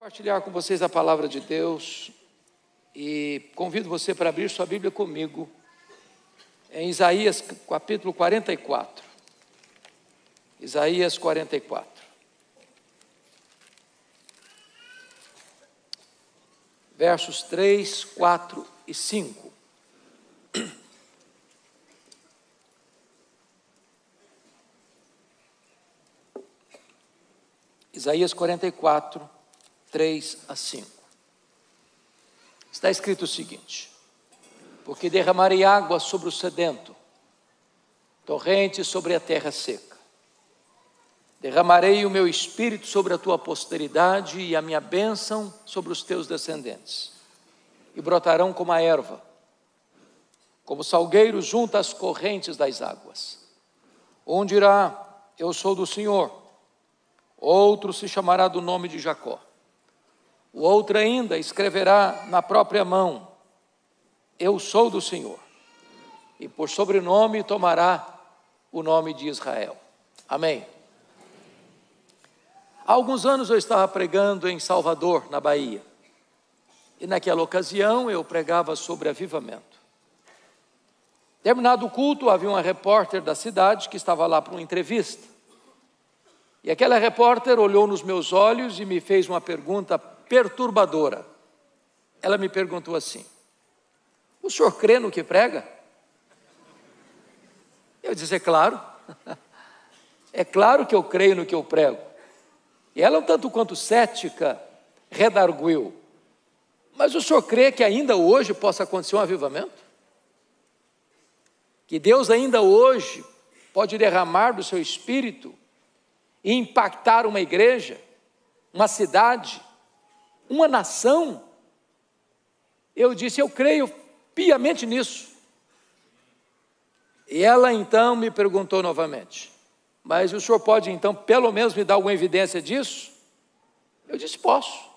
Compartilhar com vocês a palavra de Deus e convido você para abrir sua Bíblia comigo em Isaías capítulo 44. Isaías 44. Versos 3, 4 e 5. Isaías 44, 3 a 5. Está escrito o seguinte: porque derramarei água sobre o sedento, torrentes sobre a terra seca. Derramarei o meu espírito sobre a tua posteridade e a minha bênção sobre os teus descendentes. E brotarão como a erva, como salgueiro junto às correntes das águas. Um dirá: eu sou do Senhor. Outro se chamará do nome de Jacó. O outro ainda escreverá na própria mão: eu sou do Senhor. E por sobrenome tomará o nome de Israel. Amém. Há alguns anos eu estava pregando em Salvador, na Bahia. E naquela ocasião eu pregava sobre avivamento. Terminado o culto, havia uma repórter da cidade que estava lá para uma entrevista. E aquela repórter olhou nos meus olhos e me fez uma pergunta perturbadora. Ela me perguntou assim: o senhor crê no que prega? Eu disse: é claro. É claro que eu creio no que eu prego. E ela, um tanto quanto cética, redarguiu: mas o senhor crê que ainda hoje possa acontecer um avivamento? Que Deus ainda hoje pode derramar do seu espírito e impactar uma igreja, uma cidade, uma nação? Eu disse: eu creio piamente nisso. E ela então me perguntou novamente: mas o senhor pode então pelo menos me dar alguma evidência disso? Eu disse: posso.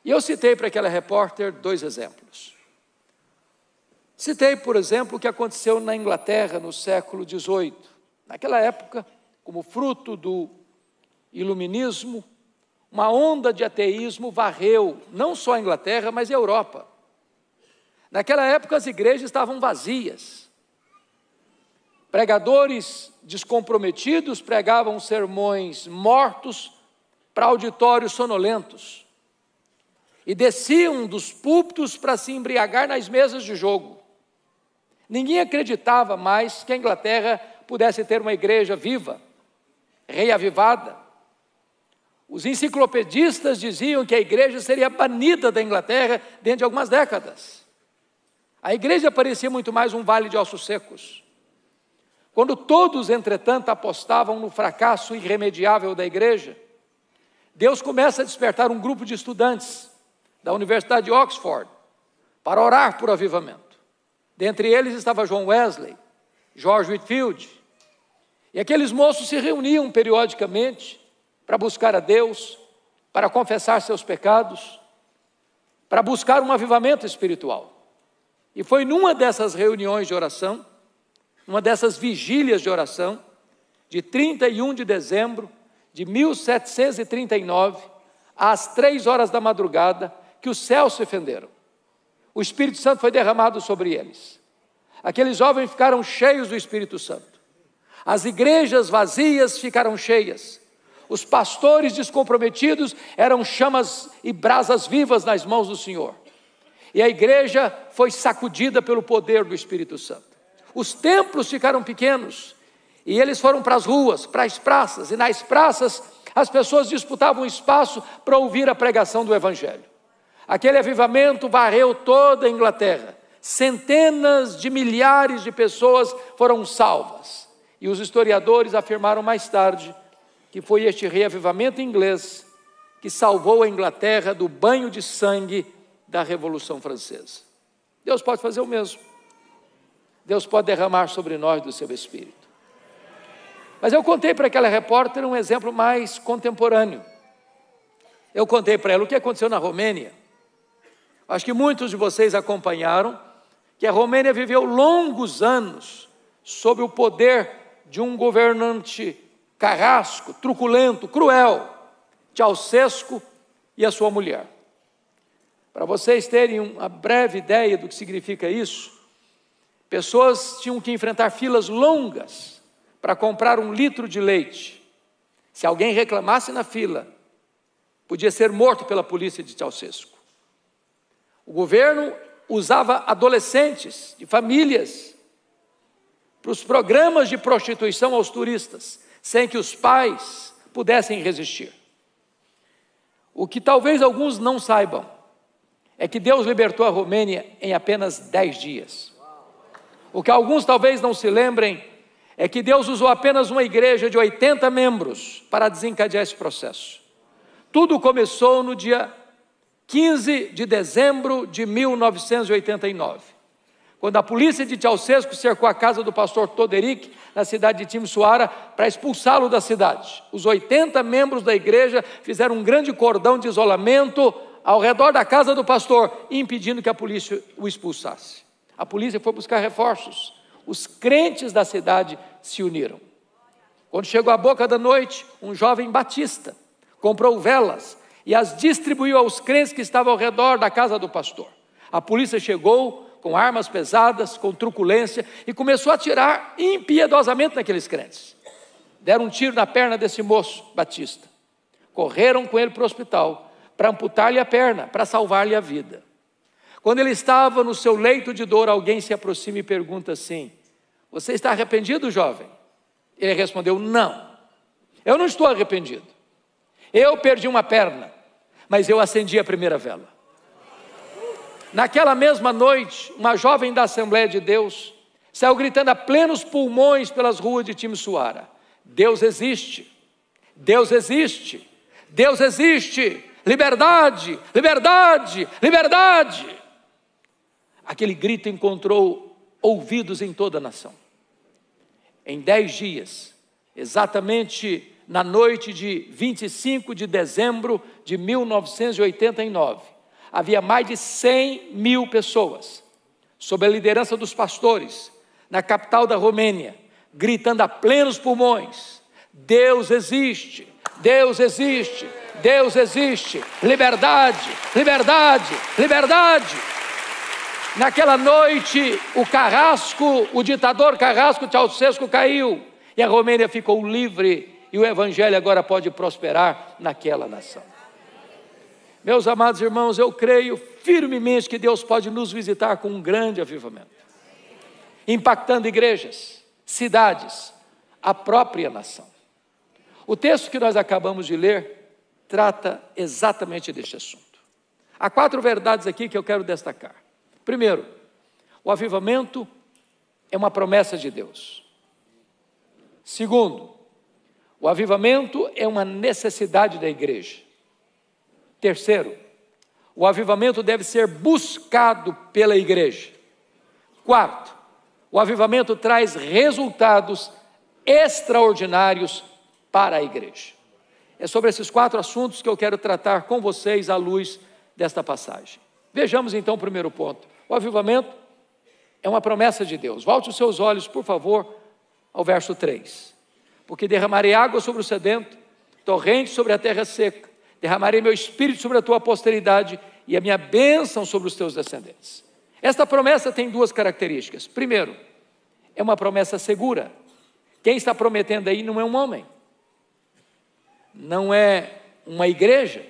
E eu citei para aquela repórter 2 exemplos. Citei, por exemplo, o que aconteceu na Inglaterra no século XVIII. Naquela época, como fruto do iluminismo, uma onda de ateísmo varreu não só a Inglaterra, mas a Europa. Naquela época as igrejas estavam vazias. Pregadores descomprometidos pregavam sermões mortos para auditórios sonolentos. E desciam dos púlpitos para se embriagar nas mesas de jogo. Ninguém acreditava mais que a Inglaterra pudesse ter uma igreja viva, reavivada. Os enciclopedistas diziam que a igreja seria banida da Inglaterra dentro de algumas décadas. A igreja parecia muito mais um vale de ossos secos. Quando todos, entretanto, apostavam no fracasso irremediável da igreja, Deus começa a despertar um grupo de estudantes da Universidade de Oxford para orar por avivamento. Dentre eles estava John Wesley, George Whitefield. E aqueles moços se reuniam periodicamente para buscar a Deus, para confessar seus pecados, para buscar um avivamento espiritual. E foi numa dessas reuniões de oração, numa dessas vigílias de oração, de 31 de dezembro de 1739, às 3 horas da madrugada, que os céus se fenderam. O Espírito Santo foi derramado sobre eles. Aqueles jovens ficaram cheios do Espírito Santo. As igrejas vazias ficaram cheias. Os pastores descomprometidos eram chamas e brasas vivas nas mãos do Senhor. E a igreja foi sacudida pelo poder do Espírito Santo. Os templos ficaram pequenos e eles foram para as ruas, para as praças. E nas praças as pessoas disputavam espaço para ouvir a pregação do Evangelho. Aquele avivamento varreu toda a Inglaterra. Centenas de milhares de pessoas foram salvas. E os historiadores afirmaram mais tarde que foi este reavivamento inglês que salvou a Inglaterra do banho de sangue da Revolução Francesa. Deus pode fazer o mesmo. Deus pode derramar sobre nós do seu Espírito. Mas eu contei para aquela repórter um exemplo mais contemporâneo. Eu contei para ela o que aconteceu na Romênia. Acho que muitos de vocês acompanharam que a Romênia viveu longos anos sob o poder de um governante carrasco, truculento, cruel, Ceausescu, e a sua mulher. Para vocês terem uma breve ideia do que significa isso, pessoas tinham que enfrentar filas longas para comprar 1 litro de leite. Se alguém reclamasse na fila, podia ser morto pela polícia de Ceausescu. O governo usava adolescentes de famílias para os programas de prostituição aos turistas, sem que os pais pudessem resistir. O que talvez alguns não saibam é que Deus libertou a Romênia em apenas 10 dias. O que alguns talvez não se lembrem é que Deus usou apenas uma igreja de 80 membros para desencadear esse processo. Tudo começou no dia 15 de dezembro de 1989, quando a polícia de Ceausescu cercou a casa do pastor Toderic, na cidade de Timișoara, para expulsá-lo da cidade. Os 80 membros da igreja fizeram um grande cordão de isolamento ao redor da casa do pastor, impedindo que a polícia o expulsasse. A polícia foi buscar reforços. Os crentes da cidade se uniram. Quando chegou a boca da noite, um jovem batista comprou velas e as distribuiu aos crentes que estavam ao redor da casa do pastor. A polícia chegou com armas pesadas, com truculência, e começou a atirar impiedosamente naqueles crentes. Deram um tiro na perna desse moço batista. Correram com ele para o hospital para amputar-lhe a perna, para salvar-lhe a vida. Quando ele estava no seu leito de dor, alguém se aproxima e pergunta assim: você está arrependido, jovem? Ele respondeu: não, eu não estou arrependido. Eu perdi uma perna, mas eu acendi a primeira vela. Naquela mesma noite, uma jovem da Assembleia de Deus saiu gritando a plenos pulmões pelas ruas de Timișoara: Deus existe, Deus existe, Deus existe, liberdade, liberdade, liberdade. Aquele grito encontrou ouvidos em toda a nação. Em 10 dias, exatamente na noite de 25 de dezembro de 1989, havia mais de 100 mil pessoas, sob a liderança dos pastores, na capital da Romênia, gritando a plenos pulmões: Deus existe, Deus existe, Deus existe, liberdade, liberdade, liberdade. Naquela noite, o ditador Carrasco Ceausescu caiu, e a Romênia ficou livre, e o evangelho agora pode prosperar naquela nação. Meus amados irmãos, eu creio firmemente que Deus pode nos visitar com um grande avivamento, impactando igrejas, cidades, a própria nação. O texto que nós acabamos de ler trata exatamente deste assunto. Há 4 verdades aqui que eu quero destacar. Primeiro, o avivamento é uma promessa de Deus. Segundo, o avivamento é uma necessidade da igreja. Terceiro, o avivamento deve ser buscado pela igreja. Quarto, o avivamento traz resultados extraordinários para a igreja. É sobre esses 4 assuntos que eu quero tratar com vocês à luz desta passagem. Vejamos então o primeiro ponto. O avivamento é uma promessa de Deus. Volte os seus olhos, por favor, ao verso 3. Porque derramarei água sobre o sedento, torrente sobre a terra seca, derramarei meu espírito sobre a tua posteridade e a minha bênção sobre os teus descendentes. Esta promessa tem 2 características. Primeiro, é uma promessa segura. Quem está prometendo aí não é um homem, não é uma igreja,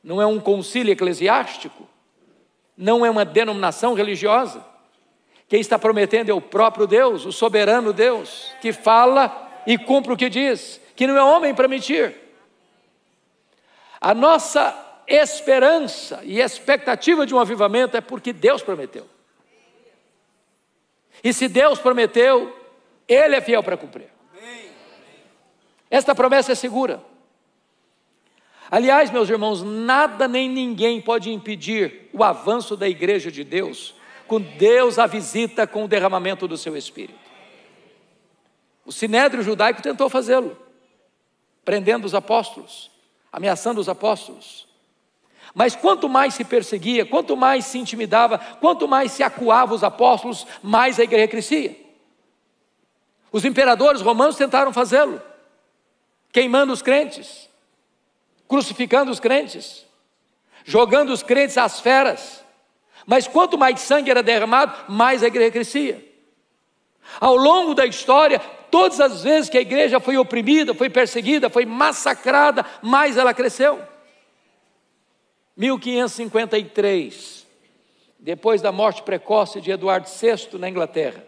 não é um concílio eclesiástico, não é uma denominação religiosa. Quem está prometendo é o próprio Deus, o soberano Deus, que fala e cumpre o que diz, que não é homem para mentir. A nossa esperança e expectativa de um avivamento é porque Deus prometeu. E se Deus prometeu, Ele é fiel para cumprir. Esta promessa é segura. Aliás, meus irmãos, nada nem ninguém pode impedir o avanço da igreja de Deus, quando Deus a visita com o derramamento do seu Espírito. O sinédrio judaico tentou fazê-lo, prendendo os apóstolos, ameaçando os apóstolos. Mas quanto mais se perseguia, quanto mais se intimidava, quanto mais se acuava os apóstolos, mais a igreja crescia. Os imperadores romanos tentaram fazê-lo, queimando os crentes, crucificando os crentes, jogando os crentes às feras. Mas quanto mais sangue era derramado, mais a igreja crescia. Ao longo da história, todas as vezes que a igreja foi oprimida, foi perseguida, foi massacrada, mais ela cresceu. 1553, depois da morte precoce de Eduardo VI na Inglaterra,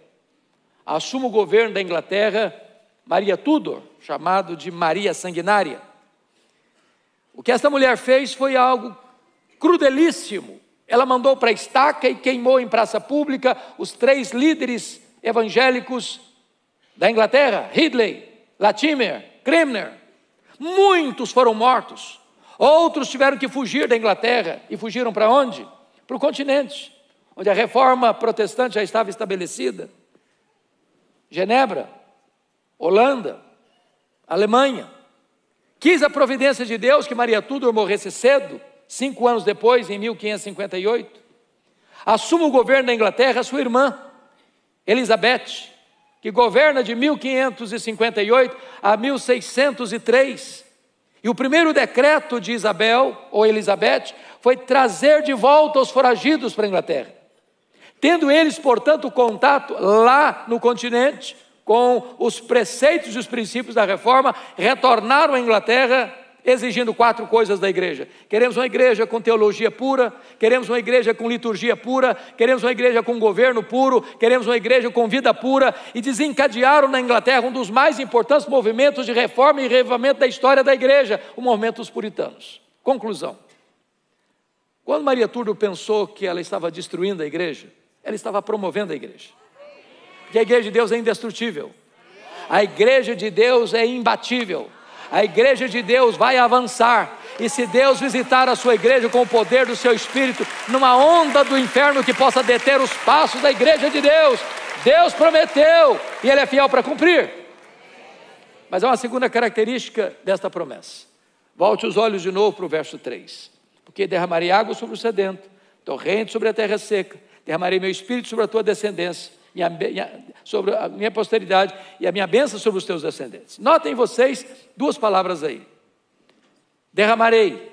assume o governo da Inglaterra Maria Tudor, chamado de Maria Sanguinária. O que essa mulher fez foi algo crudelíssimo. Ela mandou para a estaca e queimou em praça pública os 3 líderes evangélicos da Inglaterra: Ridley, Latimer, Cranmer. Muitos foram mortos. Outros tiveram que fugir da Inglaterra. E fugiram para onde? Para o continente, onde a reforma protestante já estava estabelecida. Genebra, Holanda, Alemanha. Quis a providência de Deus que Maria Tudor morresse cedo, 5 anos depois, em 1558. Assume o governo da Inglaterra sua irmã, Elizabeth, que governa de 1558 a 1603. E o primeiro decreto de Isabel, ou Elizabeth, foi trazer de volta os foragidos para a Inglaterra. Tendo eles, portanto, contato lá no continente com os preceitos e os princípios da reforma, retornaram à Inglaterra exigindo 4 coisas da igreja. Queremos uma igreja com teologia pura, queremos uma igreja com liturgia pura, queremos uma igreja com governo puro, queremos uma igreja com vida pura, e desencadearam na Inglaterra um dos mais importantes movimentos de reforma e reavivamento da história da igreja, o movimento dos puritanos. Conclusão: quando Maria Tudor pensou que ela estava destruindo a igreja, ela estava promovendo a igreja. Porque a igreja de Deus é indestrutível, a igreja de Deus é imbatível, a igreja de Deus vai avançar. E se Deus visitar a sua igreja com o poder do seu Espírito, numa onda do inferno que possa deter os passos da igreja de Deus, Deus prometeu e Ele é fiel para cumprir. Mas há uma segunda característica desta promessa. Volte os olhos de novo para o verso 3. Porque derramarei água sobre o sedento, torrente sobre a terra seca, derramarei meu Espírito sobre a tua descendência, sobre a minha posteridade, e a minha bênção sobre os teus descendentes. Notem vocês 2 palavras aí: derramarei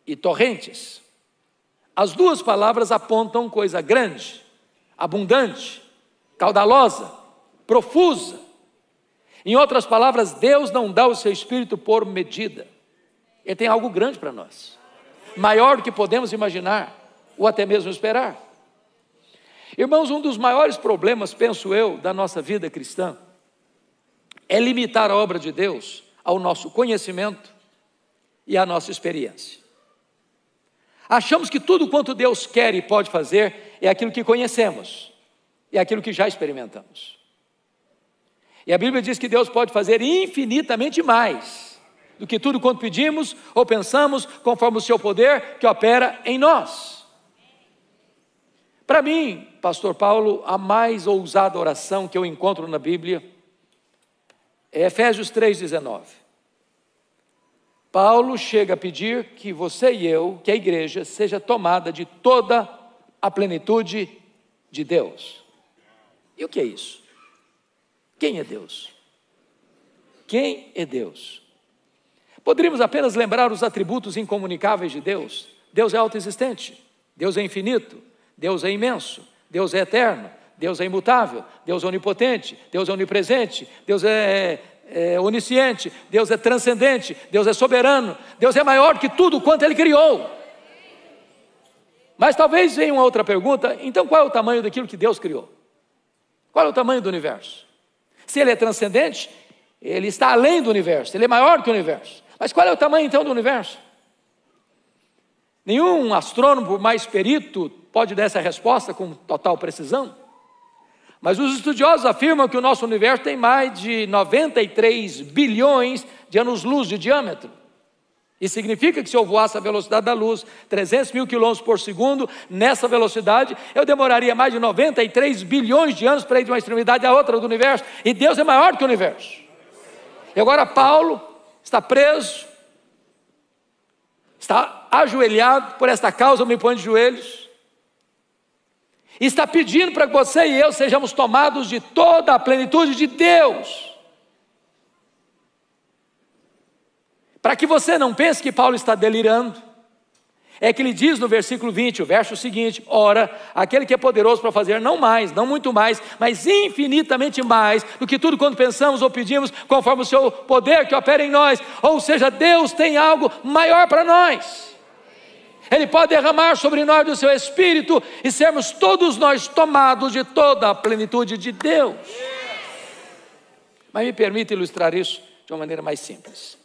e torrentes. As 2 palavras apontam coisa grande, abundante, caudalosa, profusa. Em outras palavras, Deus não dá o seu Espírito por medida. Ele tem algo grande para nós, maior do que podemos imaginar ou até mesmo esperar. Irmãos, um dos maiores problemas, penso eu, da nossa vida cristã é limitar a obra de Deus ao nosso conhecimento e à nossa experiência. Achamos que tudo quanto Deus quer e pode fazer é aquilo que conhecemos, é aquilo que já experimentamos. E a Bíblia diz que Deus pode fazer infinitamente mais do que tudo quanto pedimos ou pensamos, conforme o seu poder que opera em nós. Para mim, pastor Paulo, a mais ousada oração que eu encontro na Bíblia é Efésios 3,19. Paulo chega a pedir que você e eu, que a igreja, seja tomada de toda a plenitude de Deus. E o que é isso? Quem é Deus? Quem é Deus? Poderíamos apenas lembrar os atributos incomunicáveis de Deus. Deus é autoexistente, Deus é infinito, Deus é imenso, Deus é eterno, Deus é imutável, Deus é onipotente, Deus é onipresente, Deus é onisciente, Deus é transcendente, Deus é soberano, Deus é maior que tudo quanto Ele criou. Mas talvez venha uma outra pergunta: então qual é o tamanho daquilo que Deus criou? Qual é o tamanho do universo? Se Ele é transcendente, Ele está além do universo, Ele é maior que o universo. Mas qual é o tamanho então do universo? Nenhum astrônomo mais perito pode dar essa resposta com total precisão. Mas os estudiosos afirmam que o nosso universo tem mais de 93 bilhões de anos-luz de diâmetro. Isso significa que se eu voasse a velocidade da luz, 300 mil quilômetros por segundo, nessa velocidade, eu demoraria mais de 93 bilhões de anos para ir de uma extremidade à outra do universo. E Deus é maior que o universo. E agora Paulo está preso, está ajoelhado, por esta causa eu me ponho de joelhos, e está pedindo para que você e eu sejamos tomados de toda a plenitude de Deus. Para que você não pense que Paulo está delirando, é que ele diz no versículo 20, o verso seguinte: ora, aquele que é poderoso para fazer não mais, não muito mais, mas infinitamente mais do que tudo quanto pensamos ou pedimos, conforme o seu poder que opera em nós. Ou seja, Deus tem algo maior para nós. Ele pode derramar sobre nós do seu Espírito e sermos todos nós tomados de toda a plenitude de Deus. Mas me permita ilustrar isso de uma maneira mais simples.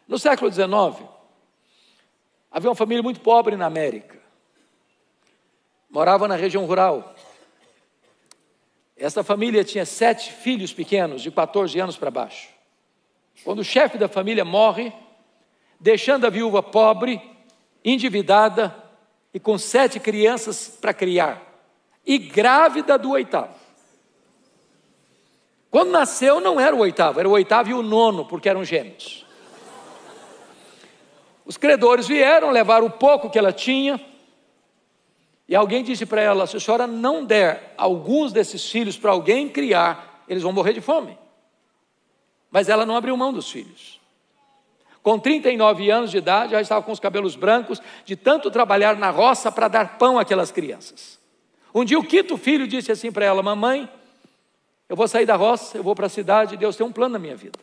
No século XIX, havia uma família muito pobre na América. Morava na região rural. Essa família tinha 7 filhos pequenos, de 14 anos para baixo. Quando o chefe da família morre, deixando a viúva pobre, endividada e com 7 crianças para criar, e grávida do 8º. Quando nasceu não era o 8º, era o 8º e o 9º, porque eram gêmeos. Os credores vieram, levaram o pouco que ela tinha, e alguém disse para ela: se a senhora não der alguns desses filhos para alguém criar, eles vão morrer de fome. Mas ela não abriu mão dos filhos. Com 39 anos de idade, já estava com os cabelos brancos, de tanto trabalhar na roça para dar pão àquelas crianças. Um dia o 5º filho disse assim para ela: mamãe, eu vou sair da roça, eu vou para a cidade, Deus tem um plano na minha vida.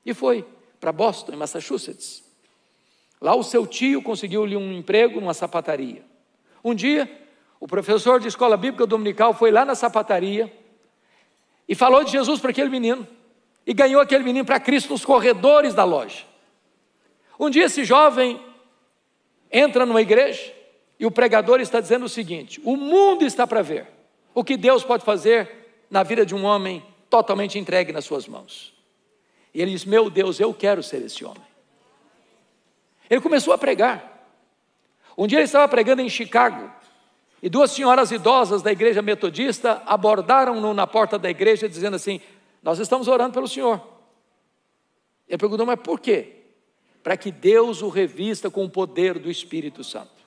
E foi para Boston, em Massachusetts. Lá o seu tio conseguiu-lhe um emprego numa sapataria. Um dia, o professor de escola bíblica dominical foi lá na sapataria e falou de Jesus para aquele menino, e ganhou aquele menino para Cristo nos corredores da loja. Um dia esse jovem entra numa igreja e o pregador está dizendo o seguinte: o mundo está para ver o que Deus pode fazer na vida de um homem totalmente entregue nas suas mãos. E ele diz: meu Deus, eu quero ser esse homem. Ele começou a pregar. Um dia ele estava pregando em Chicago, e 2 senhoras idosas da igreja metodista abordaram-no na porta da igreja dizendo assim: nós estamos orando pelo senhor. Ele perguntou: mas por quê? Para que Deus o revista com o poder do Espírito Santo.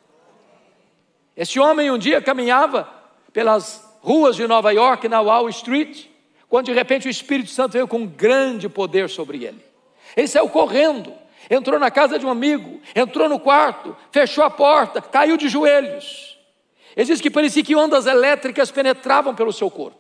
Esse homem um dia caminhava pelas ruas de Nova York, na Wall Street, quando de repente o Espírito Santo veio com grande poder sobre ele. Ele saiu correndo, entrou na casa de um amigo, entrou no quarto, fechou a porta, caiu de joelhos. Ele diz que parecia que ondas elétricas penetravam pelo seu corpo.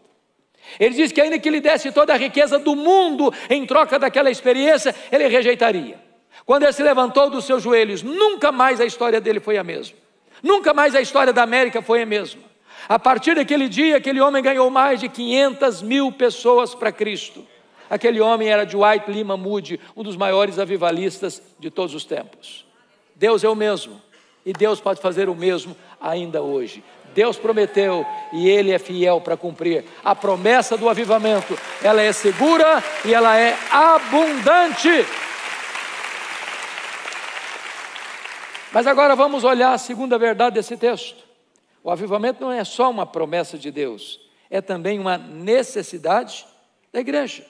Ele diz que ainda que lhe desse toda a riqueza do mundo em troca daquela experiência, ele rejeitaria. Quando ele se levantou dos seus joelhos, nunca mais a história dele foi a mesma. Nunca mais a história da América foi a mesma. A partir daquele dia, aquele homem ganhou mais de 500 mil pessoas para Cristo. Aquele homem era Dwight Lima Moody, um dos maiores avivalistas de todos os tempos. Deus é o mesmo, e Deus pode fazer o mesmo ainda hoje. Deus prometeu e Ele é fiel para cumprir. A promessa do avivamento, ela é segura e ela é abundante. Mas agora vamos olhar a segunda verdade desse texto. O avivamento não é só uma promessa de Deus, é também uma necessidade da igreja.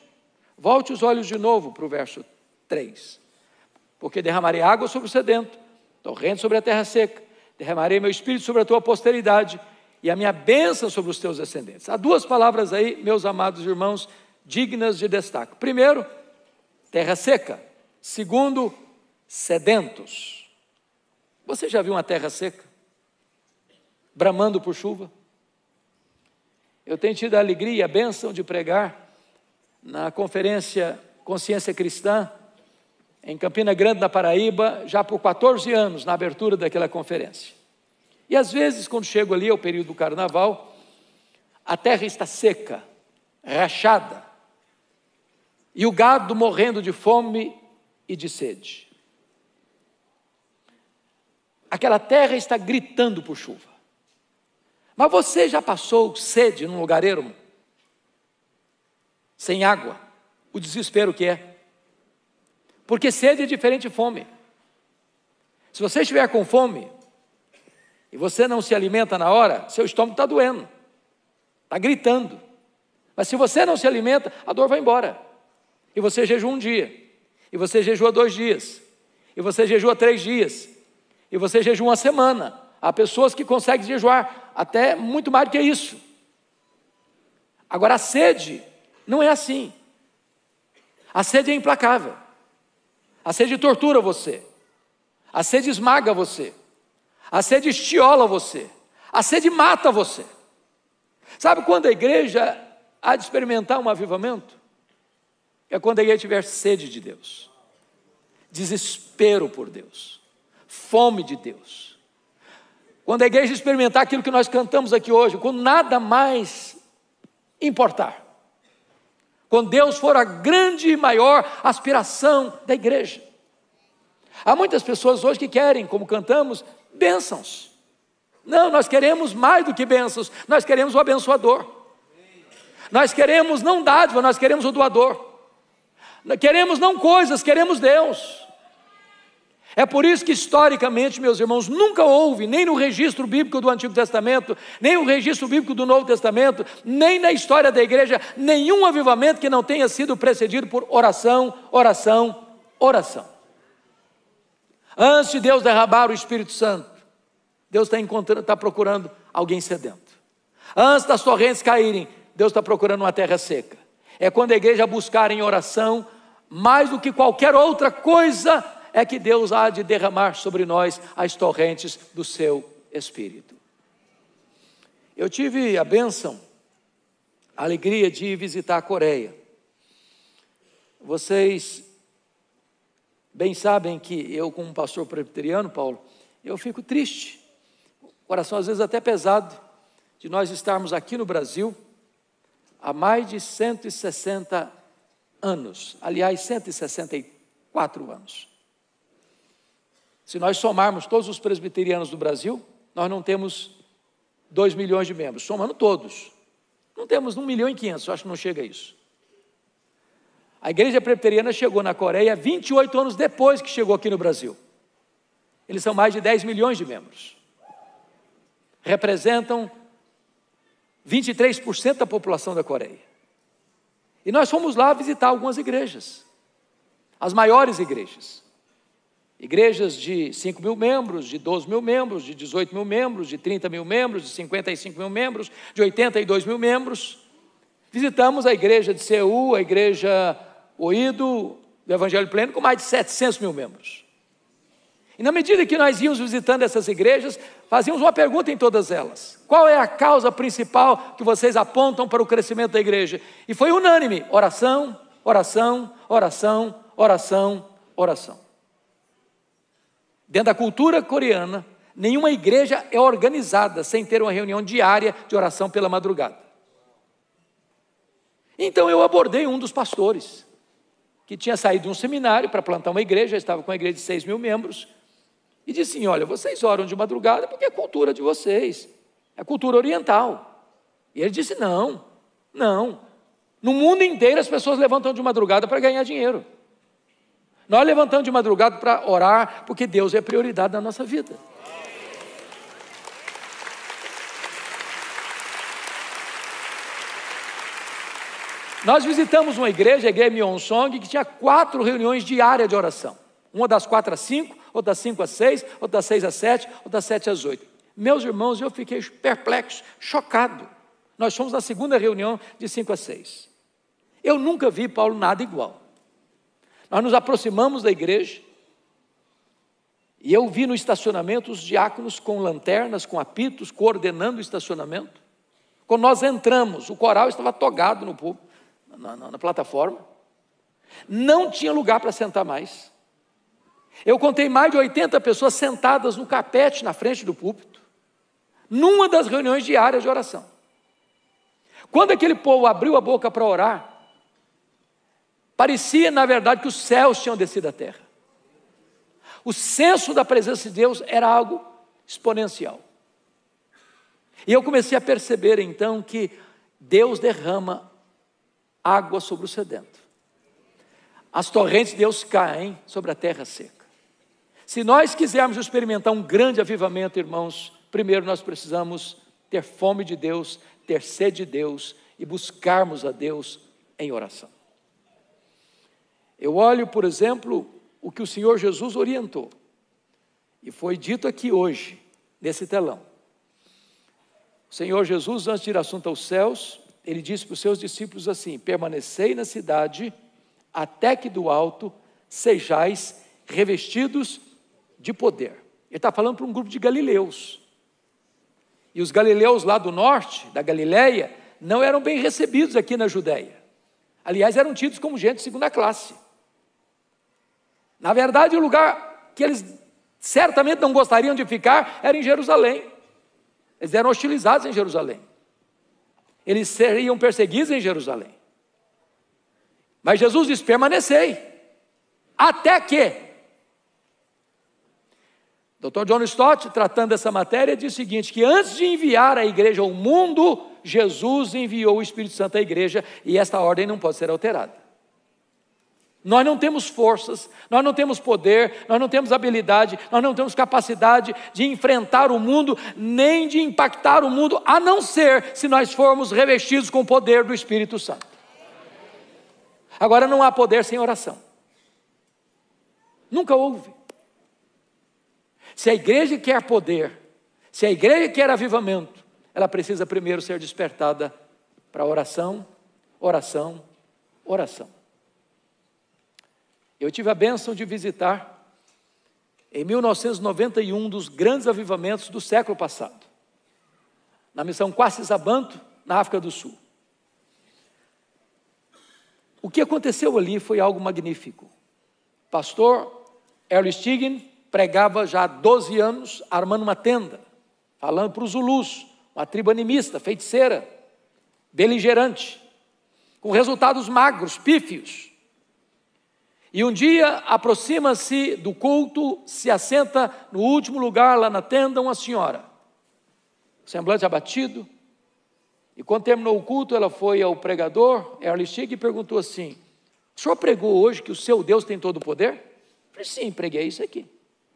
Volte os olhos de novo para o verso 3. Porque derramarei água sobre o sedento, torrente sobre a terra seca, derramarei meu espírito sobre a tua posteridade e a minha bênção sobre os teus descendentes. Há 2 palavras aí, meus amados irmãos, dignas de destaque. Primeiro, terra seca. Segundo, sedentos. Você já viu uma terra seca? Bramando por chuva? Eu tenho tido a alegria e a bênção de pregar na conferência Consciência Cristã, em Campina Grande, na Paraíba, já por 14 anos, na abertura daquela conferência. E às vezes, quando chego ali ao período do carnaval, a terra está seca, rachada, e o gado morrendo de fome e de sede. Aquela terra está gritando por chuva. Mas você já passou sede num lugar ermo? Sem água? O desespero que é. Porque sede é diferente de fome. Se você estiver com fome e você não se alimenta na hora, seu estômago está doendo, está gritando. Mas se você não se alimenta, a dor vai embora. E você jejua um dia, e você jejua 2 dias, e você jejua 3 dias, e você jejua uma semana. Há pessoas que conseguem jejuar até muito mais do que isso. Agora a sede não é assim. A sede é implacável. A sede tortura você. A sede esmaga você. A sede estiola você. A sede mata você. Sabe quando a igreja há de experimentar um avivamento? É quando a igreja tiver sede de Deus, desespero por Deus, fome de Deus. Quando a igreja experimentar aquilo que nós cantamos aqui hoje, quando nada mais importar. Quando Deus for a grande e maior aspiração da igreja. Há muitas pessoas hoje que querem, como cantamos, bênçãos. Não, nós queremos mais do que bênçãos, nós queremos o abençoador. Nós queremos não dádiva, nós queremos o doador. Nós queremos não coisas, queremos Deus. É por isso que historicamente, meus irmãos, nunca houve, nem no registro bíblico do Antigo Testamento, nem no registro bíblico do Novo Testamento, nem na história da igreja, nenhum avivamento que não tenha sido precedido por oração, oração, oração. Antes de Deus derramar o Espírito Santo, Deus está procurando alguém sedento. Antes das torrentes caírem, Deus está procurando uma terra seca. É quando a igreja buscar em oração, mais do que qualquer outra coisa, é que Deus há de derramar sobre nós as torrentes do seu Espírito. Eu tive a bênção, a alegria de visitar a Coreia. Vocês bem sabem que eu, como pastor presbiteriano, Paulo, eu fico triste, o coração às vezes até pesado, de nós estarmos aqui no Brasil há mais de 160 anos, aliás, 164 anos. Se nós somarmos todos os presbiterianos do Brasil, nós não temos 2 milhões de membros, somando todos. Não temos 1.500.000, acho que não chega a isso. A igreja presbiteriana chegou na Coreia 28 anos depois que chegou aqui no Brasil. Eles são mais de 10 milhões de membros. Representam 23% da população da Coreia. E nós fomos lá visitar algumas igrejas, as maiores igrejas. Igrejas de 5 mil membros, de 12 mil membros, de 18 mil membros, de 30 mil membros, de 55 mil membros, de 82 mil membros. Visitamos a igreja de Seul, a igreja Oído, do Evangelho Pleno, com mais de 700 mil membros. E na medida que nós íamos visitando essas igrejas, fazíamos uma pergunta em todas elas: qual é a causa principal que vocês apontam para o crescimento da igreja? E foi unânime: oração, oração, oração, oração, oração. Dentro da cultura coreana, nenhuma igreja é organizada sem ter uma reunião diária de oração pela madrugada. Então eu abordei um dos pastores, que tinha saído de um seminário para plantar uma igreja, estava com uma igreja de 6 mil membros, e disse assim: olha, vocês oram de madrugada porque é cultura de vocês, é cultura oriental. E ele disse: não, no mundo inteiro as pessoas levantam de madrugada para ganhar dinheiro. Nós levantamos de madrugada para orar, porque Deus é prioridade na nossa vida. Nós visitamos uma igreja, a igreja Myeonsong, que tinha 4 reuniões diárias de oração. Uma das 4 às 5, outra das 5 às 6, outra das 6 às 7, outra das 7 às 8. Meus irmãos, eu fiquei perplexo, chocado. Nós fomos na segunda reunião de 5 às 6. Eu nunca vi, Paulo, nada igual. Nós nos aproximamos da igreja e eu vi no estacionamento os diáconos com lanternas, com apitos, coordenando o estacionamento. Quando nós entramos, o coral estava togado no púlpito, na plataforma. Não tinha lugar para sentar mais. Eu contei mais de 80 pessoas sentadas no carpete na frente do púlpito, numa das reuniões diárias de oração. Quando aquele povo abriu a boca para orar, parecia, na verdade, que os céus tinham descido à terra. O senso da presença de Deus era algo exponencial. E eu comecei a perceber, então, que Deus derrama água sobre o sedento. As torrentes de Deus caem sobre a terra seca. Se nós quisermos experimentar um grande avivamento, irmãos, primeiro nós precisamos ter fome de Deus, ter sede de Deus e buscarmos a Deus em oração. Eu olho, por exemplo, o que o Senhor Jesus orientou, e foi dito aqui hoje, nesse telão. O Senhor Jesus, antes de ir assunto aos céus, ele disse para os seus discípulos assim: permanecei na cidade, até que do alto sejais revestidos de poder. Ele está falando para um grupo de galileus. E os galileus lá do norte, da Galileia, não eram bem recebidos aqui na Judéia. Aliás, eram tidos como gente de segunda classe. Na verdade, o lugar que eles certamente não gostariam de ficar era em Jerusalém. Eles eram hostilizados em Jerusalém. Eles seriam perseguidos em Jerusalém. Mas Jesus diz: permanecei, até que. Dr. John Stott, tratando dessa matéria, diz o seguinte, que antes de enviar a igreja ao mundo, Jesus enviou o Espírito Santo à igreja, e esta ordem não pode ser alterada. Nós não temos forças, nós não temos poder, nós não temos habilidade, nós não temos capacidade de enfrentar o mundo, nem de impactar o mundo, a não ser se nós formos revestidos com o poder do Espírito Santo. Agora, não há poder sem oração. Nunca houve. Se a igreja quer poder, se a igreja quer avivamento, ela precisa primeiro ser despertada para oração, oração, oração. Eu tive a bênção de visitar, em 1991, um dos grandes avivamentos do século passado, na missão Quacisabanto, na África do Sul. O que aconteceu ali foi algo magnífico. O pastor Earl Stiggin pregava já há 12 anos, armando uma tenda, falando para os Zulus, uma tribo animista, feiticeira, beligerante, com resultados magros, pífios. E um dia aproxima-se do culto, se assenta no último lugar lá na tenda uma senhora, semblante abatido, e quando terminou o culto ela foi ao pregador, Earl Stiggin, e perguntou assim: o senhor pregou hoje que o seu Deus tem todo o poder? Eu falei: sim, preguei isso aqui.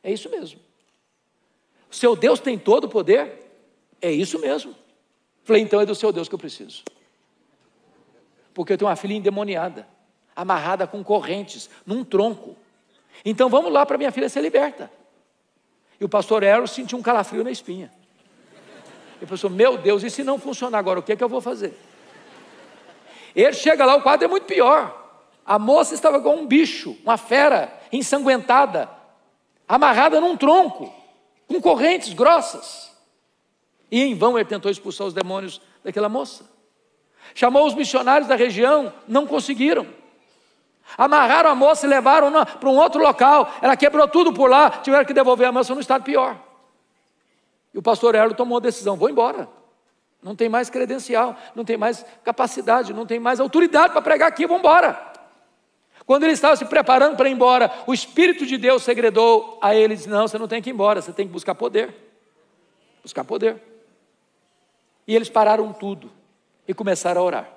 É isso mesmo. O seu Deus tem todo o poder? É isso mesmo. Falei: então é do seu Deus que eu preciso. Porque eu tenho uma filha endemoniada, amarrada com correntes, num tronco. Então vamos lá para minha filha ser liberta. E o pastor Earl sentiu um calafrio na espinha. Ele pensou: meu Deus, e se não funcionar agora, o que é que eu vou fazer? Ele chega lá, o quadro é muito pior. A moça estava com um bicho, uma fera ensanguentada, amarrada num tronco, com correntes grossas. E em vão ele tentou expulsar os demônios daquela moça. Chamou os missionários da região, não conseguiram. Amarraram a moça e levaram para um outro local. Ela quebrou tudo por lá, tiveram que devolver a moça num estado pior. E o pastor Erlo tomou a decisão: vou embora. Não tem mais credencial, não tem mais capacidade, não tem mais autoridade para pregar aqui, vou embora. Quando ele estava se preparando para ir embora, o Espírito de Deus segredou a ele e disse: não, você não tem que ir embora, você tem que buscar poder. Buscar poder. E eles pararam tudo e começaram a orar.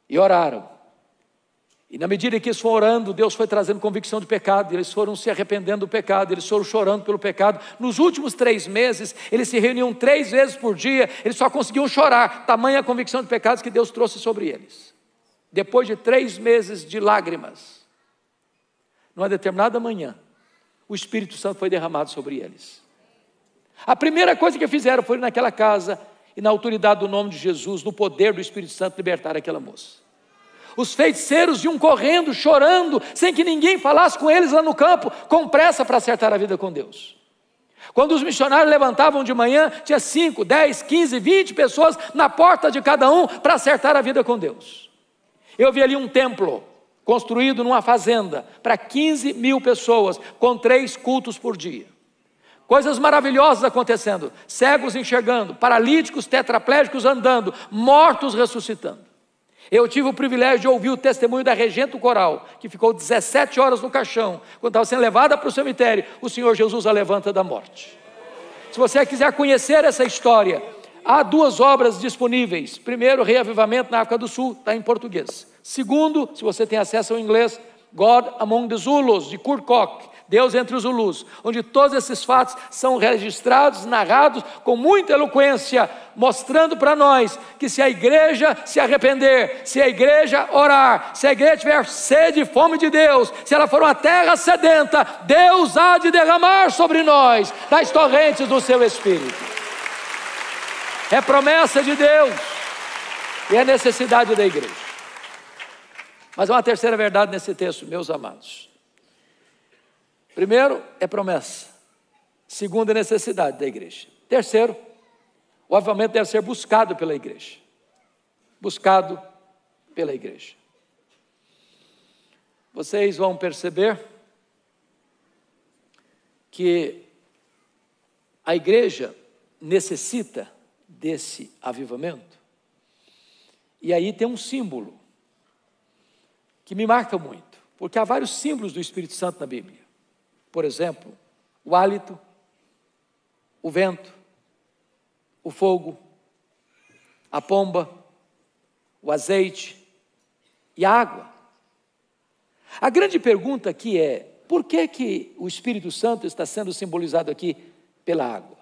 E oraram. E na medida que eles foram orando, Deus foi trazendo convicção de pecado, eles foram se arrependendo do pecado, eles foram chorando pelo pecado. Nos últimos 3 meses, eles se reuniam 3 vezes por dia, eles só conseguiam chorar, tamanha a convicção de pecados que Deus trouxe sobre eles. Depois de 3 meses de lágrimas, numa determinada manhã, o Espírito Santo foi derramado sobre eles. A primeira coisa que fizeram foi ir naquela casa e, na autoridade do nome de Jesus, no poder do Espírito Santo, libertar aquela moça. Os feiticeiros iam correndo, chorando, sem que ninguém falasse com eles lá no campo, com pressa para acertar a vida com Deus. Quando os missionários levantavam de manhã, tinha 5, 10, 15, 20 pessoas na porta de cada um para acertar a vida com Deus. Eu vi ali um templo construído numa fazenda para 15 mil pessoas, com 3 cultos por dia. Coisas maravilhosas acontecendo, cegos enxergando, paralíticos, tetraplégicos andando, mortos ressuscitando. Eu tive o privilégio de ouvir o testemunho da regente do coral, que ficou 17 horas no caixão, quando estava sendo levada para o cemitério, o Senhor Jesus a levanta da morte. Se você quiser conhecer essa história, há 2 obras disponíveis. Primeiro, Reavivamento na África do Sul, está em português. Segundo, se você tem acesso ao inglês, God Among the Zulus, de Kurt Koch, Deus entre os Zulus, onde todos esses fatos são registrados, narrados com muita eloquência, mostrando para nós que se a igreja se arrepender, se a igreja orar, se a igreja tiver sede e fome de Deus, se ela for uma terra sedenta, Deus há de derramar sobre nós das torrentes do seu Espírito. É promessa de Deus e é necessidade da igreja. Mas há uma terceira verdade nesse texto, meus amados. Primeiro, é promessa. Segundo, é necessidade da igreja. Terceiro, o avivamento deve ser buscado pela igreja. Buscado pela igreja. Vocês vão perceber que a igreja necessita desse avivamento. E aí tem um símbolo que me marca muito, porque há vários símbolos do Espírito Santo na Bíblia. Por exemplo, o hálito, o vento, o fogo, a pomba, o azeite e a água. A grande pergunta aqui é: por que o Espírito Santo está sendo simbolizado aqui pela água?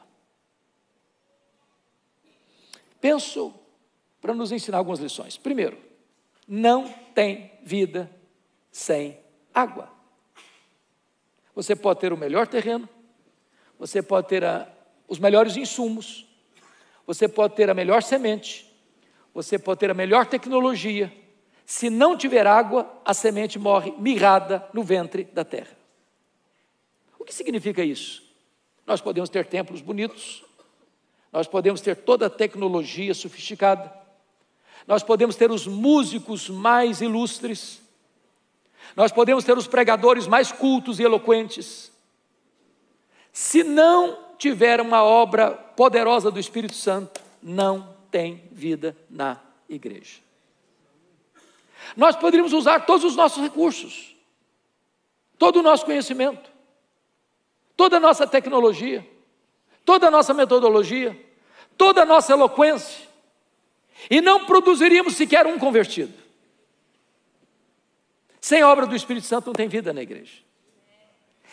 Penso para nos ensinar algumas lições. Primeiro, não tem vida sem água. Você pode ter o melhor terreno, você pode ter os melhores insumos, você pode ter a melhor semente, você pode ter a melhor tecnologia. Se não tiver água, a semente morre mirrada no ventre da terra. O que significa isso? Nós podemos ter templos bonitos, nós podemos ter toda a tecnologia sofisticada, nós podemos ter os músicos mais ilustres, nós podemos ter os pregadores mais cultos e eloquentes. Se não tiver uma obra poderosa do Espírito Santo, não tem vida na igreja. Nós poderíamos usar todos os nossos recursos, todo o nosso conhecimento, toda a nossa tecnologia, toda a nossa metodologia, toda a nossa eloquência, e não produziríamos sequer um convertido. Sem obra do Espírito Santo não tem vida na igreja.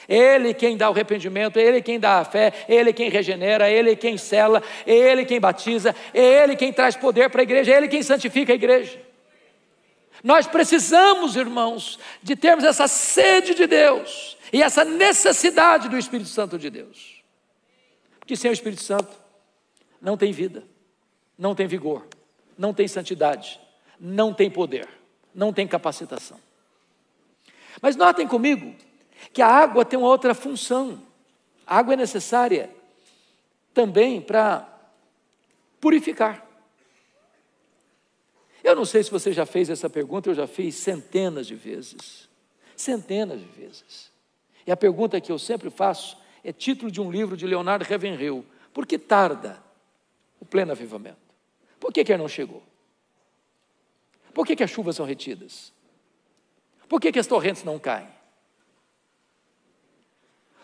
Ele quem dá o arrependimento, Ele quem dá a fé, Ele quem regenera, Ele quem sela, Ele quem batiza, Ele quem traz poder para a igreja, Ele quem santifica a igreja. Nós precisamos, irmãos, de termos essa sede de Deus e essa necessidade do Espírito Santo de Deus. Porque sem o Espírito Santo não tem vida, não tem vigor, não tem santidade, não tem poder, não tem capacitação. Mas notem comigo que a água tem uma outra função. A água é necessária também para purificar. Eu não sei se você já fez essa pergunta, eu já fiz centenas de vezes. Centenas de vezes. E a pergunta que eu sempre faço é título de um livro de Leonardo Ravenhill: por que tarda o pleno avivamento? Por que ele não chegou? Por que as chuvas são retidas? Por que as torrentes não caem?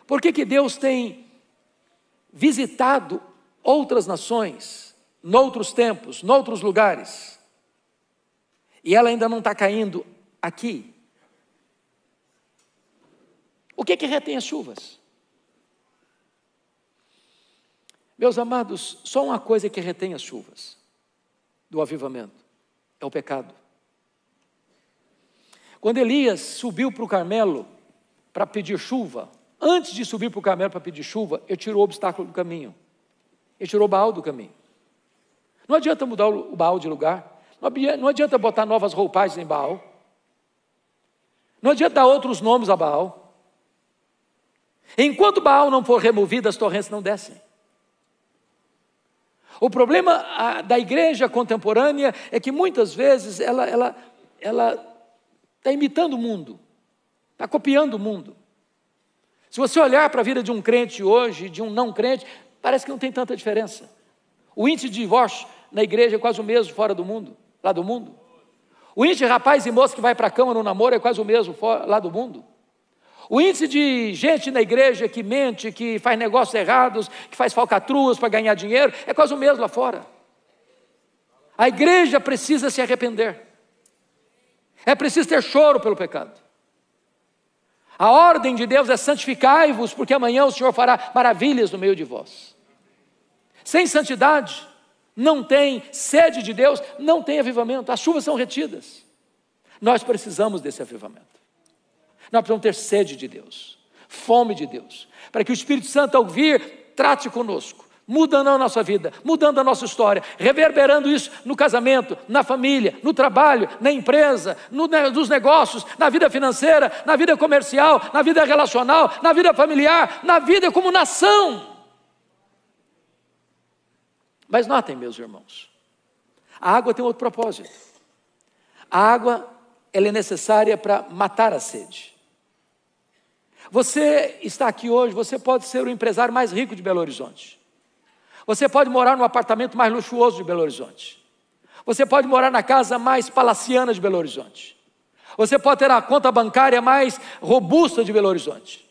Por que Deus tem visitado outras nações, noutros tempos, noutros lugares, e ela ainda não está caindo aqui? O que retém as chuvas? Meus amados, só uma coisa que retém as chuvas do avivamento: é o pecado. Quando Elias subiu para o Carmelo para pedir chuva, antes de subir para o Carmelo para pedir chuva, ele tirou o obstáculo do caminho. Ele tirou o Baal do caminho. Não adianta mudar o Baal de lugar. Não adianta botar novas roupagens em Baal. Não adianta dar outros nomes a Baal. Enquanto Baal não for removido, as torrentes não descem. O problema da igreja contemporânea é que muitas vezes ela está imitando o mundo, está copiando o mundo. Se você olhar para a vida de um crente hoje, de um não crente, parece que não tem tanta diferença. O índice de divórcio na igreja é quase o mesmo fora do mundo, lá do mundo. O índice de rapaz e moça que vai para a cama no namoro é quase o mesmo lá do mundo. O índice de gente na igreja que mente, que faz negócios errados, que faz falcatruas para ganhar dinheiro, é quase o mesmo lá fora. A igreja precisa se arrepender. É preciso ter choro pelo pecado. A ordem de Deus é: santificai-vos, porque amanhã o Senhor fará maravilhas no meio de vós. Sem santidade, não tem sede de Deus, não tem avivamento. As chuvas são retidas. Nós precisamos desse avivamento. Nós precisamos ter sede de Deus, fome de Deus, para que o Espírito Santo, ao vir, trate conosco, mudando a nossa vida, mudando a nossa história, reverberando isso no casamento, na família, no trabalho, na empresa, nos negócios, na vida financeira, na vida comercial, na vida relacional, na vida familiar, na vida como nação. Mas notem, meus irmãos, a água tem outro propósito. A água, ela é necessária para matar a sede. Você está aqui hoje, você pode ser o empresário mais rico de Belo Horizonte. Você pode morar no apartamento mais luxuoso de Belo Horizonte. Você pode morar na casa mais palaciana de Belo Horizonte. Você pode ter a conta bancária mais robusta de Belo Horizonte.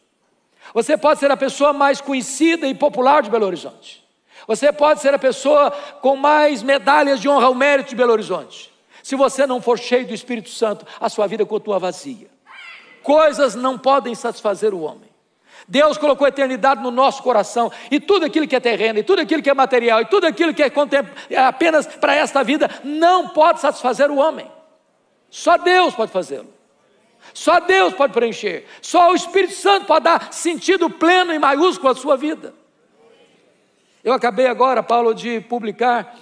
Você pode ser a pessoa mais conhecida e popular de Belo Horizonte. Você pode ser a pessoa com mais medalhas de honra ao mérito de Belo Horizonte. Se você não for cheio do Espírito Santo, a sua vida continua vazia. Coisas não podem satisfazer o homem. Deus colocou a eternidade no nosso coração, e tudo aquilo que é terreno, e tudo aquilo que é material, e tudo aquilo que é apenas para esta vida, não pode satisfazer o homem. Só Deus pode fazê-lo. Só Deus pode preencher. Só o Espírito Santo pode dar sentido pleno e maiúsculo à sua vida. Eu acabei agora, Paulo, de publicar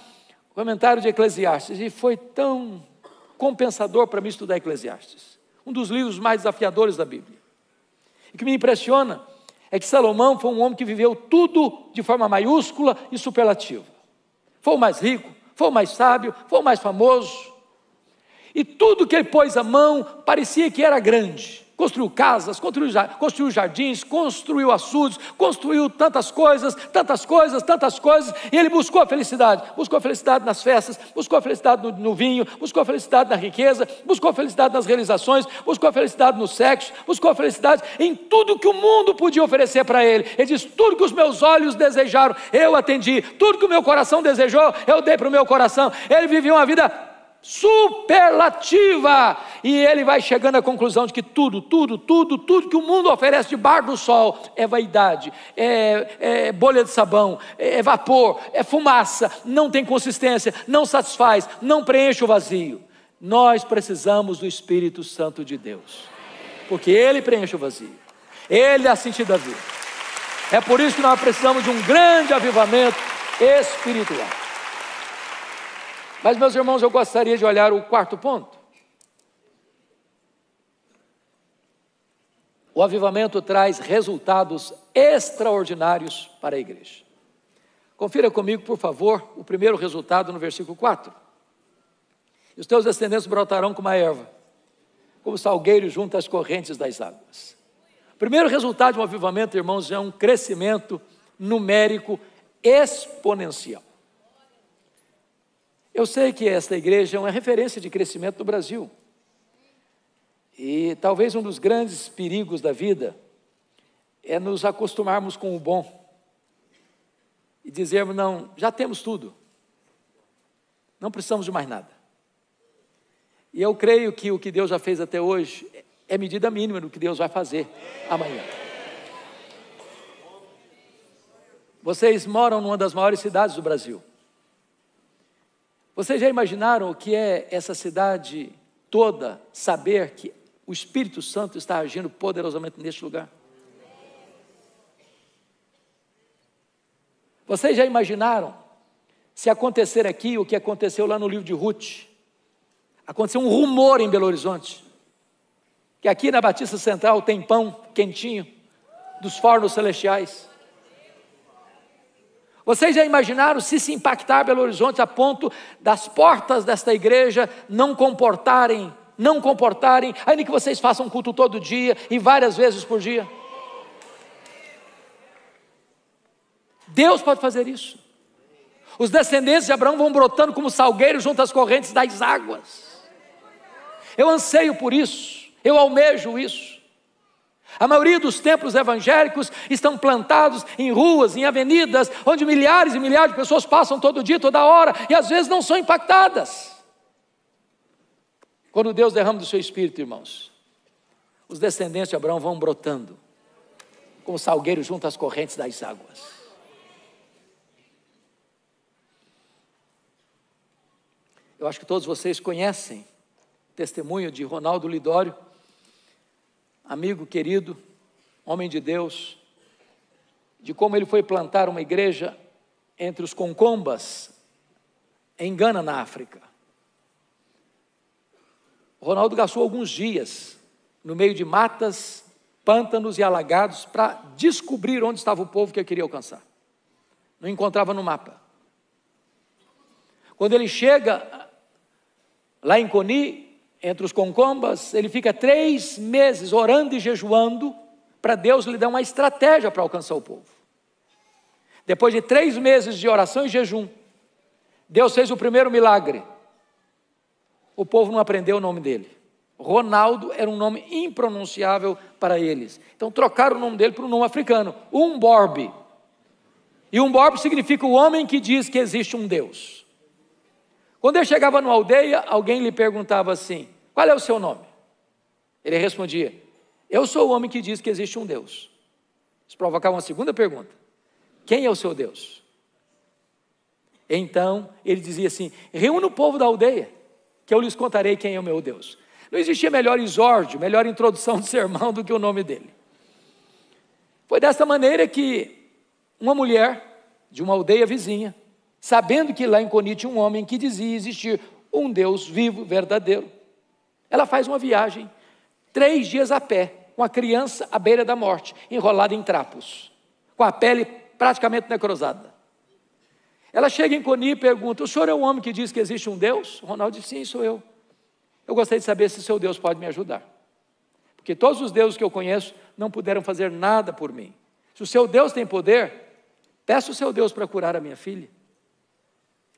o comentário de Eclesiastes, e foi tão compensador para mim estudar Eclesiastes. Um dos livros mais desafiadores da Bíblia. E o que me impressiona é que Salomão foi um homem que viveu tudo de forma maiúscula e superlativa. Foi o mais rico, foi o mais sábio, foi o mais famoso. E tudo que ele pôs a mão parecia que era grande. Construiu casas, construiu jardins, construiu açudes, construiu tantas coisas, e ele buscou a felicidade nas festas, buscou a felicidade no vinho, buscou a felicidade na riqueza, buscou a felicidade nas realizações, buscou a felicidade no sexo, buscou a felicidade em tudo que o mundo podia oferecer para ele. Ele diz: tudo que os meus olhos desejaram, eu atendi, tudo que o meu coração desejou, eu dei para o meu coração. Ele vivia uma vida superlativa, e ele vai chegando à conclusão de que tudo que o mundo oferece debaixo do sol é vaidade, é bolha de sabão, é vapor, é fumaça, não tem consistência, não satisfaz, não preenche o vazio. Nós precisamos do Espírito Santo de Deus, porque Ele preenche o vazio, Ele dá sentido à vida. É por isso que nós precisamos de um grande avivamento espiritual. Mas, meus irmãos, eu gostaria de olhar o quarto ponto. O avivamento traz resultados extraordinários para a igreja. Confira comigo, por favor, o primeiro resultado no versículo 4. E os teus descendentes brotarão como a erva, como salgueiro junto às correntes das águas. O primeiro resultado de um avivamento, irmãos, é um crescimento numérico exponencial. Eu sei que esta igreja é uma referência de crescimento no Brasil. E talvez um dos grandes perigos da vida é nos acostumarmos com o bom e dizermos: não, já temos tudo, não precisamos de mais nada. E eu creio que o que Deus já fez até hoje é medida mínima do que Deus vai fazer amanhã. Vocês moram numa das maiores cidades do Brasil. Vocês já imaginaram o que é essa cidade toda saber que o Espírito Santo está agindo poderosamente neste lugar? Vocês já imaginaram se acontecer aqui o que aconteceu lá no livro de Ruth? Aconteceu um rumor em Belo Horizonte, que aqui na Batista Central tem pão quentinho dos fornos celestiais. Vocês já imaginaram se impactar Belo Horizonte a ponto das portas desta igreja não comportarem, ainda que vocês façam culto todo dia e várias vezes por dia? Deus pode fazer isso. Os descendentes de Abraão vão brotando como salgueiros junto às correntes das águas. Eu anseio por isso, eu almejo isso. A maioria dos templos evangélicos estão plantados em ruas, em avenidas, onde milhares e milhares de pessoas passam todo dia, toda hora, e às vezes não são impactadas. Quando Deus derrama do seu Espírito, irmãos, os descendentes de Abraão vão brotando como salgueiros junto às correntes das águas. Eu acho que todos vocês conhecem o testemunho de Ronaldo Lidório, amigo querido, homem de Deus, de como ele foi plantar uma igreja entre os Concombas, em Gana, na África. O Ronaldo gastou alguns dias no meio de matas, pântanos e alagados para descobrir onde estava o povo que ele queria alcançar. Não encontrava no mapa. Quando ele chega lá em Coni, entre os Concombas, ele fica 3 meses orando e jejuando para Deus lhe dar uma estratégia para alcançar o povo. Depois de 3 meses de oração e jejum, Deus fez o primeiro milagre. O povo não aprendeu o nome dele. Ronaldo era um nome impronunciável para eles. Então trocaram o nome dele por um nome africano, Umborbe. E Umborbe significa o homem que diz que existe um Deus. Quando ele chegava numa aldeia, alguém lhe perguntava assim: qual é o seu nome? Ele respondia: eu sou o homem que diz que existe um Deus. Isso provocava uma segunda pergunta: quem é o seu Deus? Então ele dizia assim: reúna o povo da aldeia, que eu lhes contarei quem é o meu Deus. Não existia melhor exórdio, melhor introdução de sermão do que o nome dele. Foi dessa maneira que uma mulher de uma aldeia vizinha, sabendo que lá em Coni tinha um homem que dizia existir um Deus vivo, verdadeiro, ela faz uma viagem, 3 dias a pé, com a criança à beira da morte, enrolada em trapos, com a pele praticamente necrosada. Ela chega em Coni e pergunta: o senhor é um homem que diz que existe um Deus? O Ronaldo diz: sim, sou eu. Eu gostaria de saber se o seu Deus pode me ajudar, porque todos os deuses que eu conheço não puderam fazer nada por mim. Se o seu Deus tem poder, peça o seu Deus para curar a minha filha.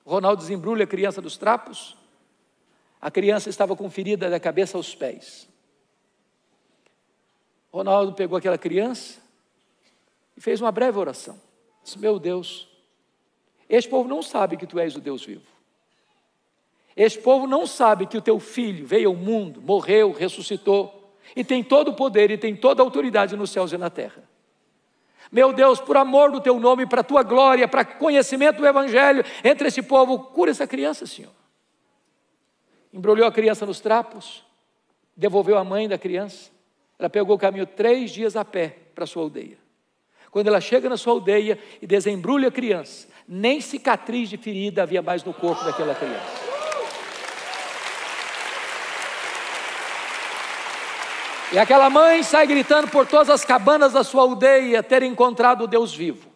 O Ronaldo desembrulha a criança dos trapos. A criança estava com ferida da cabeça aos pés. O Ronaldo pegou aquela criança e fez uma breve oração. Disse: meu Deus, este povo não sabe que tu és o Deus vivo. Este povo não sabe que o teu filho veio ao mundo, morreu, ressuscitou, e tem todo o poder e tem toda a autoridade nos céus e na terra. Meu Deus, por amor do teu nome, para a tua glória, para conhecimento do evangelho entre esse povo, cura essa criança, Senhor. Embrulhou a criança nos trapos, devolveu a mãe da criança. Ela pegou o caminho 3 dias a pé para a sua aldeia. Quando ela chega na sua aldeia e desembrulha a criança, nem cicatriz de ferida havia mais no corpo daquela criança. E aquela mãe sai gritando por todas as cabanas da sua aldeia ter encontrado o Deus vivo.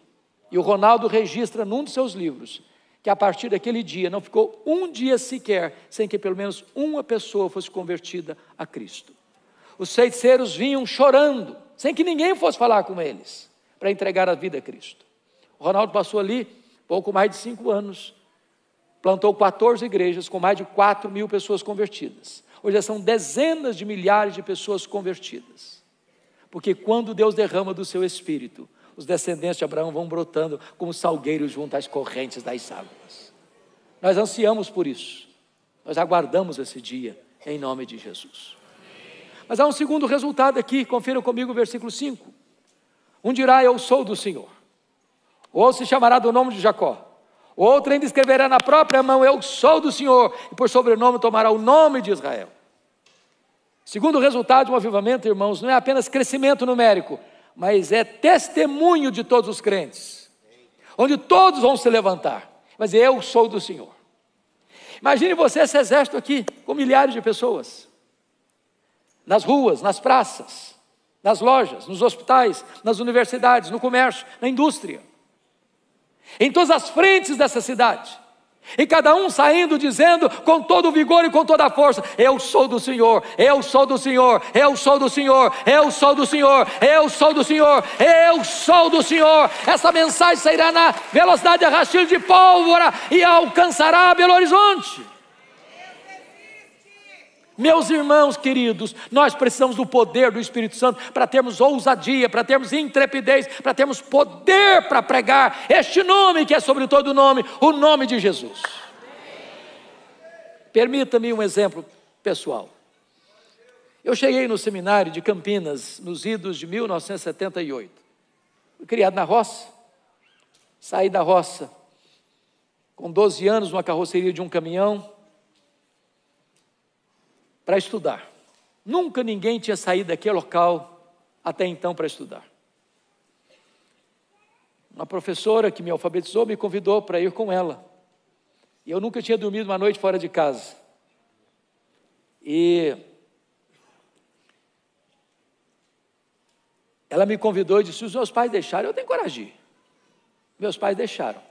E o Ronaldo registra num dos seus livros que a partir daquele dia não ficou um dia sequer sem que pelo menos uma pessoa fosse convertida a Cristo. Os feiticeiros vinham chorando, sem que ninguém fosse falar com eles, para entregar a vida a Cristo. O Ronaldo passou ali pouco mais de 5 anos, plantou 14 igrejas com mais de 4.000 pessoas convertidas. Hoje são dezenas de milhares de pessoas convertidas. Porque quando Deus derrama do seu Espírito, os descendentes de Abraão vão brotando como salgueiros junto às correntes das águas. Nós ansiamos por isso. Nós aguardamos esse dia, em nome de Jesus. Mas há um segundo resultado aqui, confira comigo o versículo 5. Um dirá: eu sou do Senhor. O outro se chamará do nome de Jacó. O outro ainda escreverá na própria mão: eu sou do Senhor, e por sobrenome tomará o nome de Israel. Segundo resultado de um avivamento, irmãos, não é apenas crescimento numérico, mas é testemunho de todos os crentes, onde todos vão se levantar, mas eu sou do Senhor. Imagine você esse exército aqui, com milhares de pessoas, nas ruas, nas praças, nas lojas, nos hospitais, nas universidades, no comércio, na indústria, em todas as frentes dessa cidade, e cada um saindo dizendo com todo o vigor e com toda a força: eu sou do Senhor, eu sou do Senhor, eu sou do Senhor, eu sou do Senhor, eu sou do Senhor, eu sou do Senhor. Essa mensagem sairá na velocidade de rastilho de pólvora e alcançará Belo Horizonte. Meus irmãos queridos, nós precisamos do poder do Espírito Santo para termos ousadia, para termos intrepidez, para termos poder para pregar este nome que é sobre todo nome, o nome de Jesus. Permita-me um exemplo pessoal. Eu cheguei no seminário de Campinas nos idos de 1978. Fui criado na roça, saí da roça com 12 anos numa carroceria de um caminhão, para estudar. Nunca ninguém tinha saído daquele local até então para estudar. Uma professora que me alfabetizou me convidou para ir com ela. E eu nunca tinha dormido uma noite fora de casa. E ela me convidou e disse: se os meus pais deixarem, eu tenho coragem de ir. Meus pais deixaram.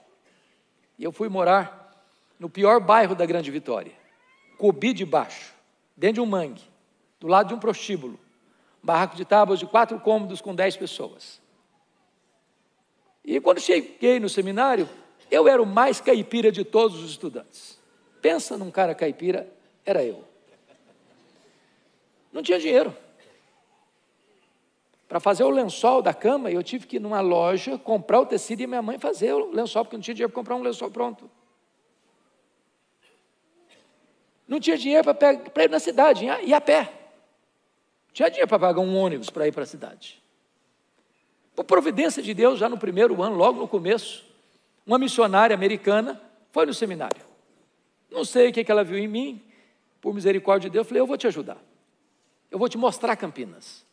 E eu fui morar no pior bairro da Grande Vitória, Cubi de Baixo, dentro de um mangue, do lado de um prostíbulo, um barraco de tábuas de 4 cômodos com 10 pessoas. E quando cheguei no seminário, eu era o mais caipira de todos os estudantes. Pensa num cara caipira, era eu. Não tinha dinheiro. Para fazer o lençol da cama, eu tive que ir numa loja, comprar o tecido e minha mãe fazer o lençol, porque não tinha dinheiro para comprar um lençol pronto. Não tinha dinheiro para ir na cidade, ir a pé. Não tinha dinheiro para pagar um ônibus para ir para a cidade. Por providência de Deus, já no primeiro ano, logo no começo, uma missionária americana foi no seminário. Não sei o que ela viu em mim, por misericórdia de Deus, eu falei: eu vou te ajudar. Eu vou te mostrar Campinas.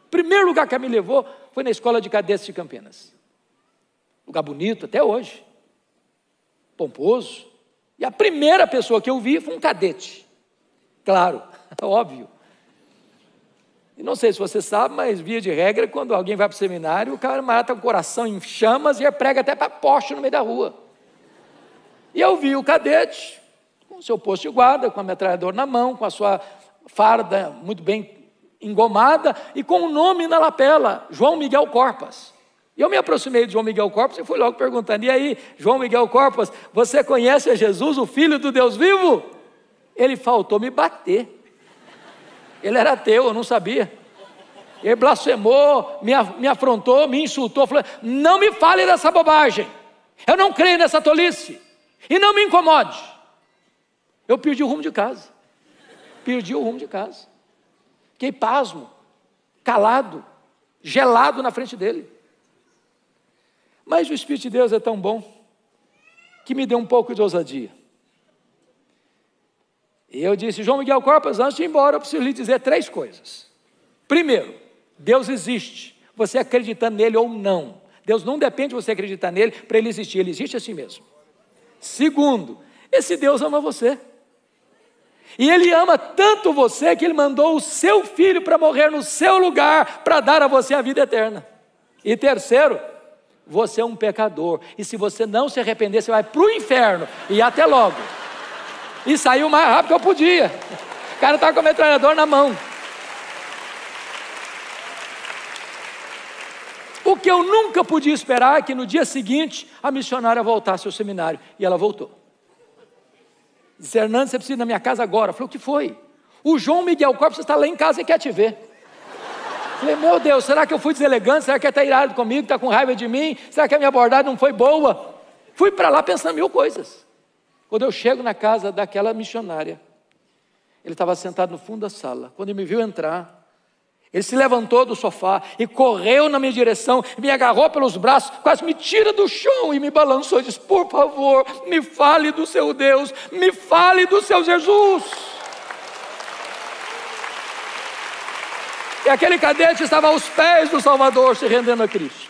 O primeiro lugar que ela me levou foi na Escola de Cadetes de Campinas. Lugar bonito até hoje. Pomposo. E a primeira pessoa que eu vi foi um cadete. Claro, óbvio. E não sei se você sabe, mas via de regra, quando alguém vai para o seminário, o cara mata o coração em chamas e prega até para poste no meio da rua. E eu vi o cadete, com o seu posto de guarda, com a metralhadora na mão, com a sua farda muito bem engomada e com o nome na lapela, João Miguel Corpas. E eu me aproximei de João Miguel Corpas e fui logo perguntando: e aí, João Miguel Corpas, você conhece a Jesus, o Filho do Deus vivo? Ele faltou me bater. Ele era ateu, eu não sabia. Ele blasfemou, me afrontou, me insultou, falou: não me fale dessa bobagem, eu não creio nessa tolice, e não me incomode. Eu perdi o rumo de casa. Fiquei pasmo, calado, gelado na frente dele. Mas o Espírito de Deus é tão bom que me deu um pouco de ousadia. E eu disse: João Miguel Corpas, antes de ir embora, eu preciso lhe dizer 3 coisas. Primeiro, Deus existe, você acreditando nele ou não. Deus não depende de você acreditar nele para ele existir, ele existe assim mesmo. Segundo, esse Deus ama você. E Ele ama tanto você que Ele mandou o seu Filho para morrer no seu lugar, para dar a você a vida eterna. E terceiro, você é um pecador, e se você não se arrepender, você vai para o inferno, e até logo. E saiu o mais rápido que eu podia. O cara estava com a metralhadora na mão. O que eu nunca podia esperar é que no dia seguinte a missionária voltasse ao seminário, e ela voltou. Disse: Hernandes, você precisa ir na minha casa agora. Eu falei: o que foi? O João Miguel Corpas está lá em casa e quer te ver. Eu falei: meu Deus, será que eu fui deselegante? Será que ele está irado comigo, está com raiva de mim? Será que a minha abordagem não foi boa? Fui para lá pensando 1000 coisas. Quando eu chego na casa daquela missionária, ele estava sentado no fundo da sala. Quando ele me viu entrar, ele se levantou do sofá e correu na minha direção, me agarrou pelos braços, quase me tira do chão e me balançou e disse: por favor, me fale do seu Deus, me fale do seu Jesus. E aquele cadete estava aos pés do Salvador, se rendendo a Cristo.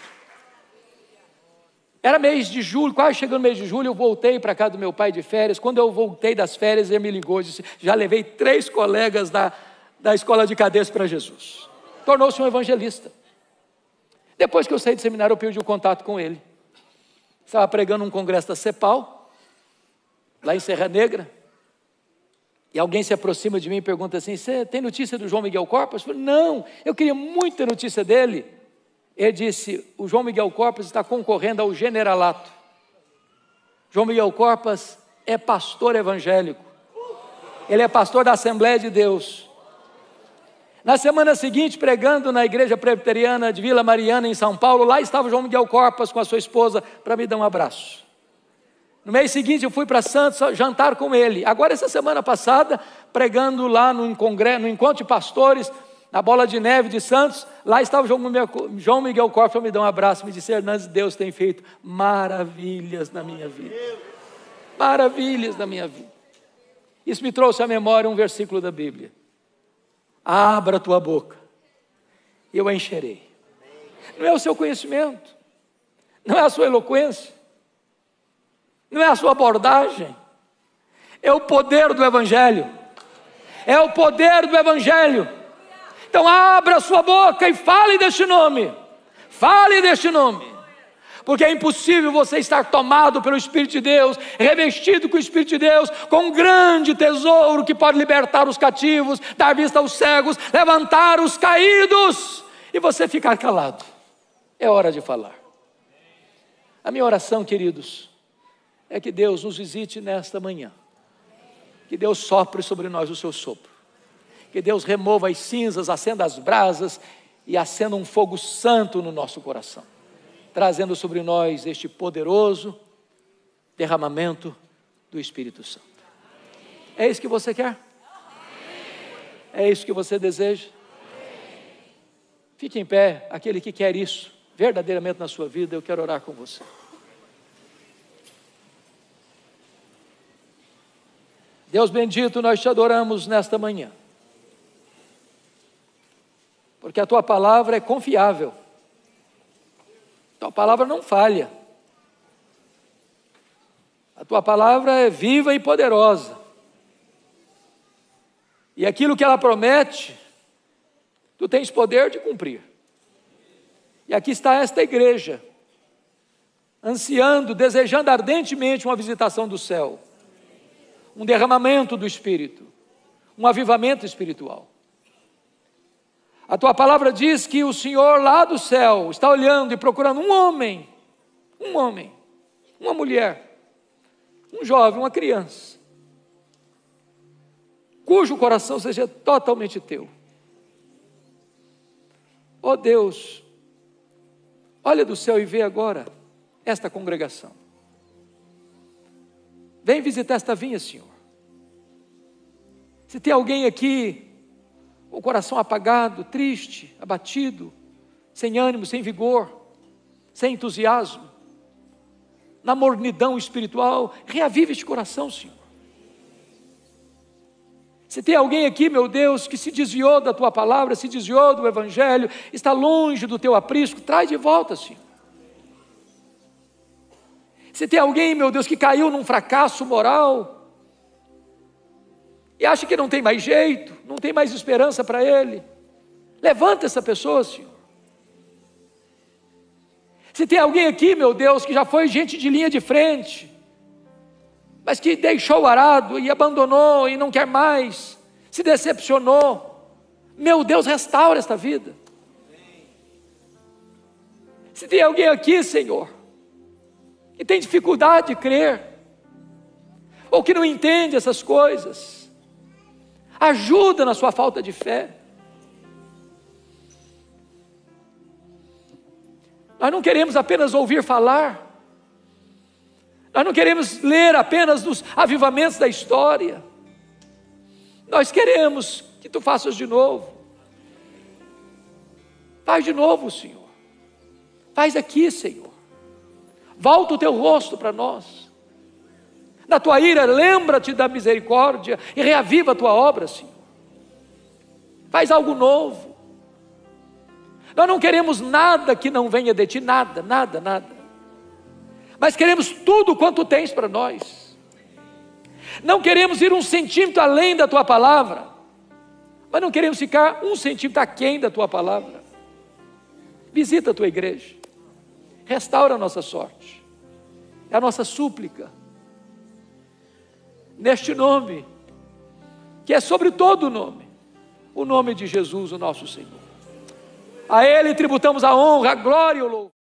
Era mês de julho, quase chegando no mês de julho, eu voltei para casa do meu pai de férias. Quando eu voltei das férias, ele me ligou e disse: já levei 3 colegas da escola de cadetes para Jesus. Tornou-se um evangelista. Depois que eu saí do seminário, eu perdi o contato com ele. Estava pregando um congresso da CEPAL, lá em Serra Negra, e alguém se aproxima de mim e pergunta assim: você tem notícia do João Miguel Corpas? Eu falei: não, eu queria muito ter notícia dele. Ele disse: o João Miguel Corpas está concorrendo ao generalato. João Miguel Corpas é pastor evangélico, ele é pastor da Assembleia de Deus. Na semana seguinte, pregando na igreja presbiteriana de Vila Mariana, em São Paulo, lá estava o João Miguel Corpas com a sua esposa para me dar um abraço. No mês seguinte eu fui para Santos jantar com ele. Agora essa semana passada, pregando lá no encontro de pastores, na Bola de Neve de Santos, lá estava o João Miguel Corpas para me dar um abraço. Me disse: Hernandes, Deus tem feito maravilhas na minha vida. Maravilhas na minha vida. Isso me trouxe à memória um versículo da Bíblia: abra a tua boca, e eu a encherei. Não é o seu conhecimento, não é a sua eloquência, não é a sua abordagem, é o poder do Evangelho, é o poder do Evangelho. Então abra a sua boca e fale deste nome, porque é impossível você estar tomado pelo Espírito de Deus, revestido com o Espírito de Deus, com um grande tesouro que pode libertar os cativos, dar vista aos cegos, levantar os caídos, e você ficar calado. É hora de falar. A minha oração, queridos, é que Deus nos visite nesta manhã, que Deus sopre sobre nós o seu sopro, que Deus remova as cinzas, acenda as brasas e acenda um fogo santo no nosso coração, trazendo sobre nós este poderoso derramamento do Espírito Santo. É isso que você quer? É isso que você deseja? Fique em pé, aquele que quer isso verdadeiramente na sua vida. Eu quero orar com você. Deus bendito, nós te adoramos nesta manhã, porque a tua palavra é confiável, a tua palavra não falha, a tua palavra é viva e poderosa, e aquilo que ela promete, tu tens poder de cumprir. E aqui está esta igreja, ansiando, desejando ardentemente uma visitação do céu, um derramamento do Espírito, um avivamento espiritual. A tua palavra diz que o Senhor lá do céu está olhando e procurando um homem, uma mulher, um jovem, uma criança, cujo coração seja totalmente teu. Ó Deus, olha do céu e vê agora esta congregação. Vem visitar esta vinha, Senhor. Se tem alguém aqui com o coração apagado, triste, abatido, sem ânimo, sem vigor, sem entusiasmo, na mornidão espiritual, reavive este coração, Senhor. Se tem alguém aqui, meu Deus, que se desviou da tua palavra, se desviou do Evangelho, está longe do teu aprisco, traz de volta, Senhor. Se tem alguém, meu Deus, que caiu num fracasso moral e acha que não tem mais jeito, não tem mais esperança para ele, levanta essa pessoa, Senhor. Se tem alguém aqui, meu Deus, que já foi gente de linha de frente, mas que deixou o arado e abandonou e não quer mais, se decepcionou, meu Deus, restaura esta vida. Se tem alguém aqui, Senhor, que tem dificuldade de crer, ou que não entende essas coisas, ajuda na sua falta de fé. Nós não queremos apenas ouvir falar, nós não queremos ler apenas dos avivamentos da história, nós queremos que tu faças de novo. Faz de novo, Senhor. Faz aqui, Senhor. Volta o teu rosto para nós. Na tua ira, lembra-te da misericórdia e reaviva a tua obra, Senhor. Faz algo novo. Nós não queremos nada que não venha de ti, nada. Mas queremos tudo quanto tens para nós. Não queremos ir um centímetro além da tua palavra, mas não queremos ficar um centímetro aquém da tua palavra. Visita a tua igreja. Restaura a nossa sorte, é a nossa súplica, neste nome, que é sobre todo nome, o nome de Jesus, o nosso Senhor. A Ele tributamos a honra, a glória e o louvor.